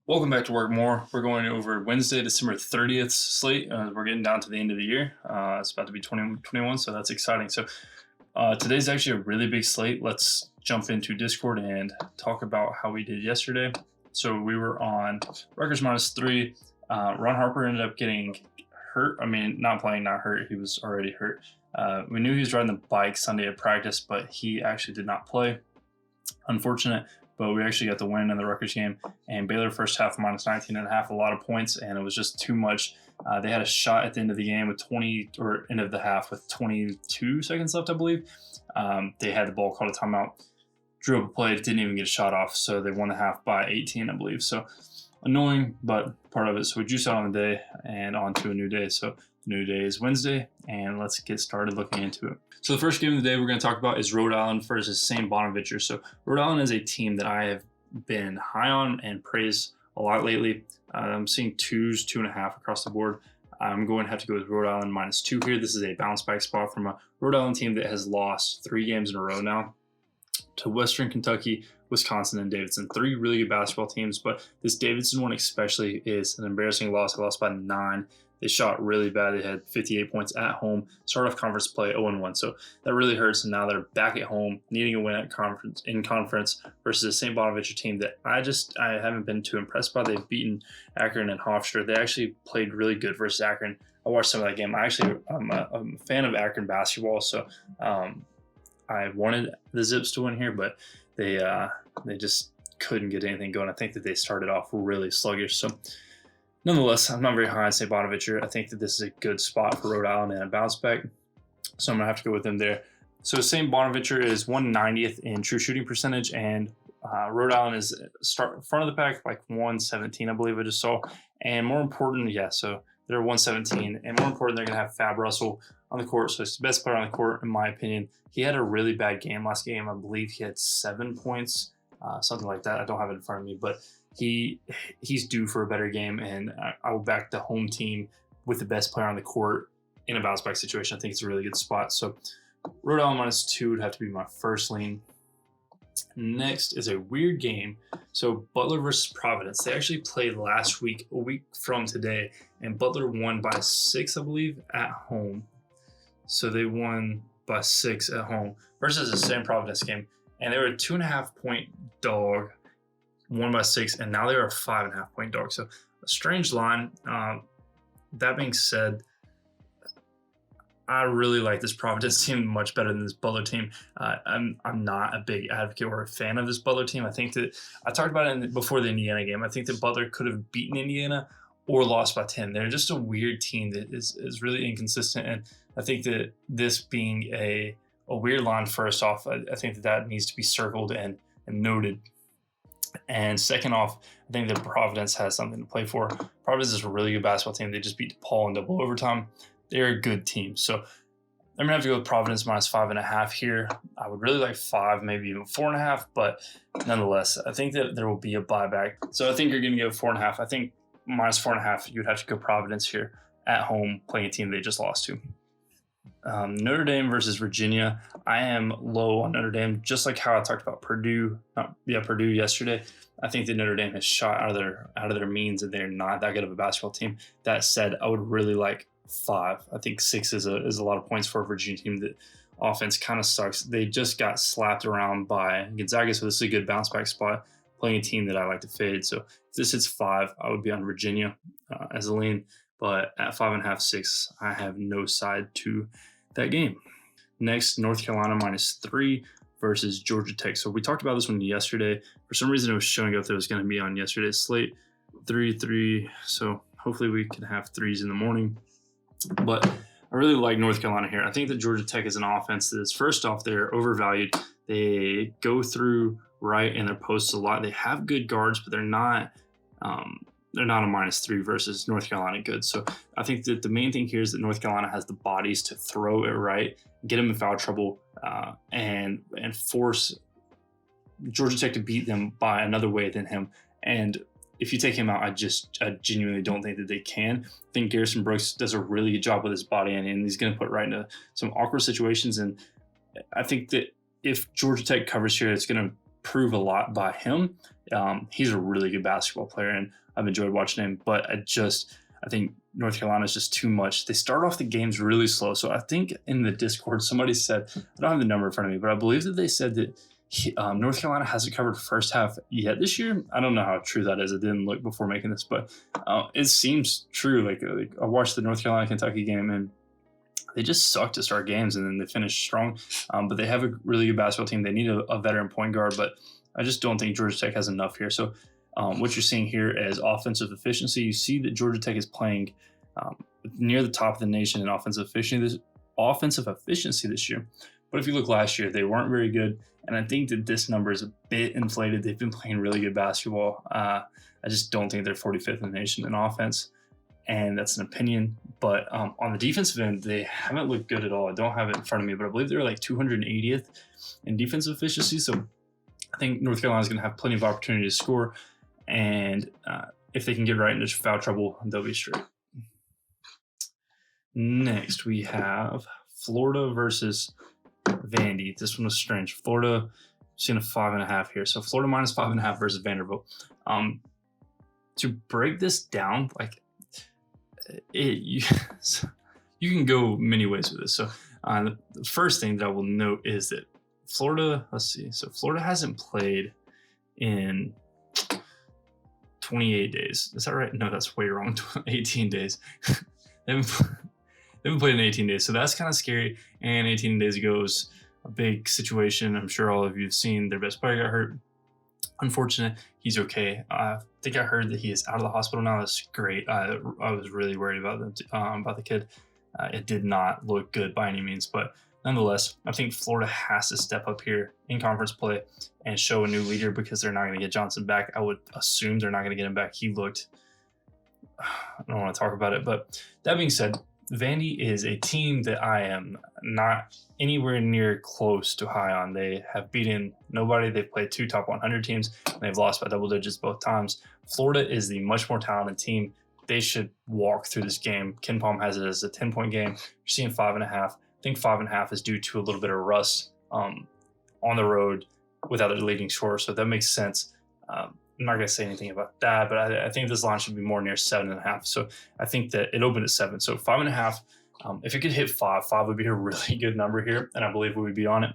Welcome back to Work More. We're going over Wednesday, December 30th slate. We're getting down to the end of the year. It's about to be 2021, so that's exciting. So today's actually a really big slate. Let's jump into Discord and talk about how we did yesterday. So we were on Rutgers -3. Ron Harper ended up getting hurt. I mean, not playing, not hurt. He was already hurt. We knew he was riding the bike Sunday at practice, but he actually did not play. Unfortunate, but we actually got the win in the Rutgers game. And Baylor first half -19.5, a lot of points, and it was just too much. They had a shot at the end of the game with end of the half with 22 seconds left, I believe. They had the ball, called a timeout, drew up a play, didn't even get a shot off, so they won the half by 18, I believe. So annoying, but part of it. So we juiced out on the day and on to a new day. So the new day is Wednesday, and let's get started looking into it. So the first game of the day we're going to talk about is Rhode Island versus St. Bonaventure. So Rhode Island is a team that I have been high on and praised a lot lately. I'm seeing 2.5 across the board. I'm going to have to go with Rhode Island -2 here. This is a bounce back spot from a Rhode Island team that has lost 3 games in a row now to Western Kentucky, Wisconsin, and Davidson. 3 really good basketball teams, but this Davidson one especially is an embarrassing loss. They lost by 9. They shot really bad. They had 58 points at home. Started off conference play 0-1, so that really hurts. And now they're back at home, needing a win at conference versus a St. Bonaventure team that I haven't been too impressed by. They've beaten Akron and Hofstra. They actually played really good versus Akron. I watched some of that game. I'm a fan of Akron basketball, so I wanted the Zips to win here, but they just couldn't get anything going. I think that they started off really sluggish. So nonetheless, I'm not very high on St. Bonaventure. I think that this is a good spot for Rhode Island and a bounce back, so I'm going to have to go with them there. So St. Bonaventure is 190th in true shooting percentage, and Rhode Island is front of the pack, like 117, I believe I just saw. And more important, so they're 117, and more important, they're going to have Fab Russell on the court. So he's the best player on the court, in my opinion. He had a really bad game last game. I believe he had 7 points, something like that. I don't have it in front of me, but he's due for a better game, and I will back the home team with the best player on the court in a bounce back situation. I think it's a really good spot. So Rhode Island -2 would have to be my first lean. Next is a weird game. So Butler versus Providence. They actually played last week, a week from today, and Butler won by 6, I believe, at home. So they won by 6 at home versus the same Providence game, and they were a 2.5 point dog, won by 6, and now they're a 5.5 point dog. So a strange line. That being said, I really like this Providence team much better than this Butler team. I'm not a big advocate or a fan of this Butler team. I think that I talked about it before the Indiana game. I think that Butler could have beaten Indiana or lost by 10. They're just a weird team that is really inconsistent, and I think that this being a weird line, first off, I think that needs to be circled and noted. And second off, I think that Providence has something to play for. Providence is a really good basketball team. They just beat DePaul in double overtime. They're a good team. So I'm going to have to go with Providence -5.5 here. I would really like 5, maybe even 4.5, but nonetheless, I think that there will be a buyback. So I think you're going to go 4.5. I think -4.5, you'd have to go Providence here at home, playing a team they just lost to. Notre Dame versus Virginia. I am low on Notre Dame, just like how I talked about Purdue yesterday. I think that Notre Dame has shot out of their means, and they're not that good of a basketball team. That said, I would really like 5. I think 6 is a lot of points for a Virginia team that offense kind of sucks. They just got slapped around by Gonzaga, so this is a good bounce back spot, playing a team that I like to fade. So if this hits 5, I would be on Virginia as a lean, but at 5.5, 6, I have no side to that game. Next, North Carolina -3 versus Georgia Tech. So we talked about this one yesterday. For some reason, it was showing up that it was going to be on yesterday's slate. 3-3. So hopefully we can have 3s in the morning. But I really like North Carolina here. I think that Georgia Tech is an offense that is, first off, they're overvalued. They go through right in their posts a lot. They have good guards, but they're not a -3 versus North Carolina good. So I think that the main thing here is that North Carolina has the bodies to throw it right, get them in foul trouble, and force Georgia Tech to beat them by another way than him. And if you take him out, I genuinely don't think that they can. I think Garrison Brooks does a really good job with his body, and he's going to put right into some awkward situations. And I think that if Georgia Tech covers here, it's going to improve a lot by him. He's a really good basketball player, and I've enjoyed watching him. But I think North Carolina is just too much. They start off the games really slow. So I think in the Discord, somebody said, I don't have the number in front of me, but I believe that they said that North Carolina hasn't covered first half yet this year. I don't know how true that is. I didn't look before making this, but it seems true. Like I watched the North Carolina-Kentucky game, and they just suck to start games, and then they finish strong. But they have a really good basketball team. They need a veteran point guard, but I just don't think Georgia Tech has enough here. So what you're seeing here is offensive efficiency. You see that Georgia Tech is playing near the top of the nation in offensive efficiency this year. But if you look last year, they weren't very good. And I think that this number is a bit inflated. They've been playing really good basketball. I just don't think they're 45th in the nation in offense. And that's an opinion. But on the defensive end, they haven't looked good at all. I don't have it in front of me, but I believe they're like 280th in defensive efficiency. So I think North Carolina is going to have plenty of opportunity to score. And if they can get right into foul trouble, they'll be straight. Next, we have Florida versus Vandy. This one was strange. Florida, seeing a 5.5 here. So Florida minus 5.5 versus Vanderbilt. To break this down, like you can go many ways with this. So the first thing that I will note is that Florida, let's see. So Florida hasn't played in 28 days. Is that right? No, that's way wrong. 18 days. They haven't played in 18 days. So that's kind of scary. And 18 days ago was a big situation. I'm sure all of you have seen their best player got hurt. Unfortunate. He's okay. I think I heard that he is out of the hospital now. That's great. I was really worried about the kid. It did not look good by any means, but nonetheless, I think Florida has to step up here in conference play and show a new leader, because they're not going to get Johnson back. I would assume they're not going to get him back. He looked, I don't want to talk about it, but that being said, Vandy is a team that I am not anywhere near close to high on. They have beaten nobody. They've played 2 top 100 teams, and they've lost by double digits both times. Florida is the much more talented team. They should walk through this game. Ken Palm has it as a 10-point game. You're seeing 5.5. I think 5.5 is due to a little bit of rust on the road without a leading scorer, so that makes sense. I'm not going to say anything about that, but I think this line should be more near 7.5. So I think that it opened at 7. So 5.5. If it could hit 5 would be a really good number here, and I believe we would be on it.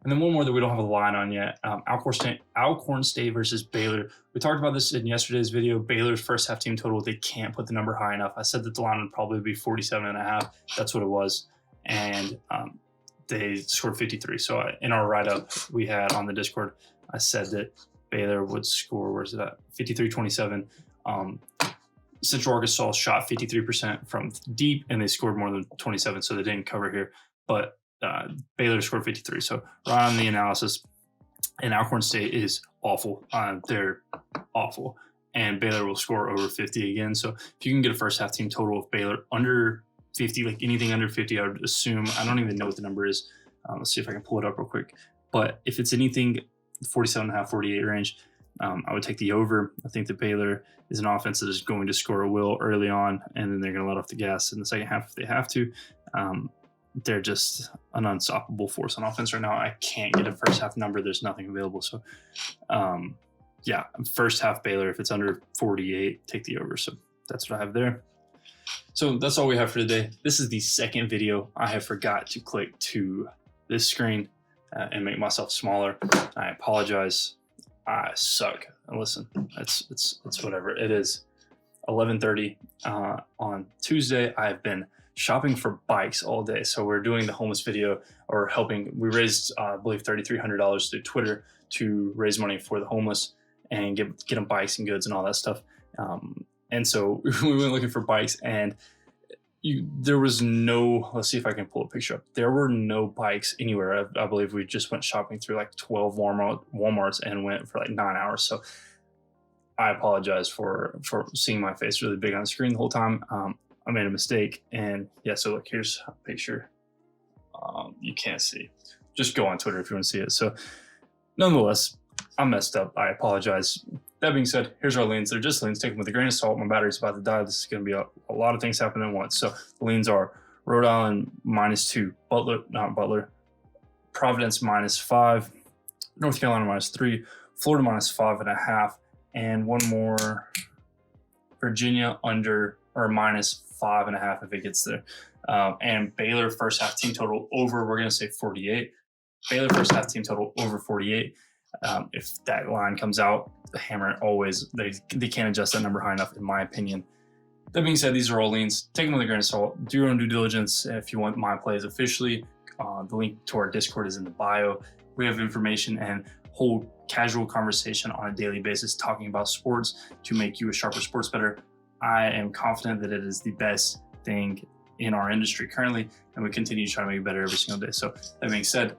And then one more that we don't have a line on yet, Alcorn State versus Baylor. We talked about this in yesterday's video. Baylor's first half team total, they can't put the number high enough. I said that the line would probably be 47.5. That's what it was. And they scored 53. So in our write-up we had on the Discord, I said that Baylor would score, where's it at? 53-27. Central Arkansas shot 53% from deep, and they scored more than 27, so they didn't cover here. But Baylor scored 53. So right on the analysis, and Alcorn State is awful. They're awful. And Baylor will score over 50 again. So if you can get a first half team total of Baylor under 50, like anything under 50, I would assume. I don't even know what the number is. Let's see if I can pull it up real quick. But if it's anything 47.5, 48 range, I would take the over. I think that Baylor is an offense that is going to score a will early on, and then they're going to let off the gas in the second half if they have to. They're just an unstoppable force on offense right now. I can't get a first half number. There's nothing available. So, yeah, first half Baylor, if it's under 48, take the over. So that's what I have there. So that's all we have for today. This is the second video I have forgot to click to this screen and make myself smaller. I apologize. I suck. And listen, it's whatever. It is 11:30 on Tuesday. I've been shopping for bikes all day. So we're doing the homeless video, or helping. We raised, I believe, $3,300 through Twitter to raise money for the homeless and get them bikes and goods and all that stuff. And so we went looking for bikes, and there was no, let's see if I can pull a picture up. There were no bikes anywhere. I believe we just went shopping through like 12 Walmarts and went for like 9 hours. So I apologize for seeing my face really big on the screen the whole time. I made a mistake. And yeah, so look, here's a picture. You can't see. Just go on Twitter if you want to see it. So nonetheless, I messed up. I apologize. That being said, here's our leans. They're just leans. Take them with a grain of salt. My battery's about to die. This is going to be a lot of things happening at once. So the leans are Rhode Island -2, Providence -5, North Carolina -3, Florida -5.5, and one more, Virginia under or -5.5 if it gets there. And Baylor first half team total over, we're going to say 48. Baylor first half team total over 48. If that line comes out, the hammer always, they can't adjust that number high enough, in my opinion. That being said, these are all leans. Take them with a grain of salt. Do your own due diligence. If you want my plays officially, the link to our Discord is in the bio. We have information and whole casual conversation on a daily basis talking about sports to make you a sharper sports bettor. I am confident that it is the best thing in our industry currently, and we continue to try to make it better every single day. So that being said,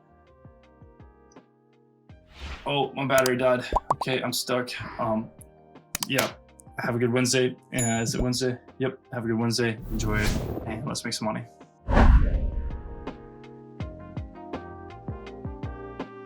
oh, my battery died. Okay, I'm stuck. Yeah, have a good Wednesday. Is it Wednesday? Yep, have a good Wednesday. Enjoy it, and let's make some money.